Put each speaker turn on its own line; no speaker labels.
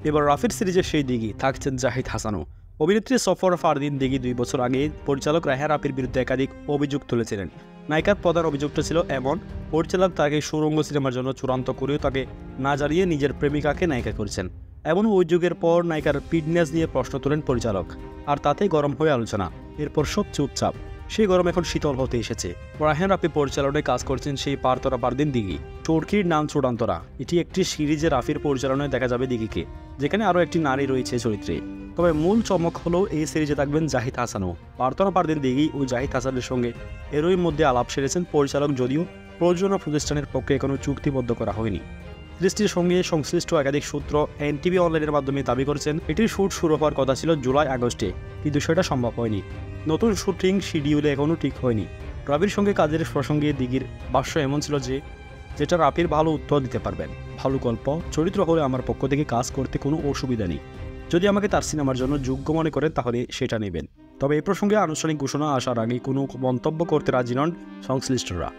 এবার রাফির সিরিজের সেই দিঘি থাকছেন জাহিদ হাসানও। অভিনেত্রী সফর ফারদিন দিঘি 2 বছর আগে পরিচালক রায়হান রাফির বিরুদ্ধে একাধিক অভিযোগ তুলেছিলেন। নায়িকার প্রধান অভিযোগটা ছিল এমন, পরিচালক তাকে সুরঙ্গ সিনেমার জন্য চূড়ান্ত করেও তাকে না জানিয়ে নিজের প্রেমিকাকে নায়িকা করেছেন। এমন অভিযোগের পর নায়িকার ফিটনেস নিয়ে প্রশ্ন তোলেন পরিচালক, আর তাতেই গরম হয়ে আলোচনা। এরপর সব চুপচাপ। সেই গরম এখন শীতল হতে এসেছে। রায়হান রাফি পরিচালনায় কাজ করছেন সেই পারতরা ফারদিন দিঘি। চরকির নাম চূড়ান্তরা। এটি একটি সিরিজে রাফির পরিচালনায় দেখা যাবে দিঘিকে, যেখানে আরও একটি নারী রয়েছে চরিত্রে। তবে মূল চমক হলো এই সিরিজে থাকবেন জাহিদ হাসানও। পারতরা ফারদিন দিঘি ও জাহিদ হাসানের সঙ্গে এরই মধ্যে আলাপ সেরেছেন পরিচালক, যদিও প্রযোজনা প্রতিষ্ঠানের পক্ষে এখনও চুক্তিবদ্ধ করা হয়নি। সিরিজটির সঙ্গে সংশ্লিষ্ট একাধিক সূত্র এনটিভি অনলাইনের মাধ্যমে দাবি করেছেন এটির শুট শুরু হওয়ার কথা ছিল জুলাই-আগস্টে, কিন্তু সেটা সম্ভব হয়নি। নতুন শুটিং শিডিউলে এখনও ঠিক হয়নি। রাফির সঙ্গে কাজের প্রসঙ্গে দিঘির ভাষ্য এমন ছিল যেটা রাফির ভালো উত্তর দিতে পারবেন। ভালো গল্প, চরিত্র হলে আমার পক্ষ থেকে কাজ করতে কোনো অসুবিধা নেই। যদি আমাকে তার সিনেমার জন্য যোগ্য মনে করেন তাহলে সেটা নেবেন। তবে এই প্রসঙ্গে আনুষ্ঠানিক ঘোষণা আসার আগে কোনো মন্তব্য করতে রাজি নন সংশ্লিষ্টরা।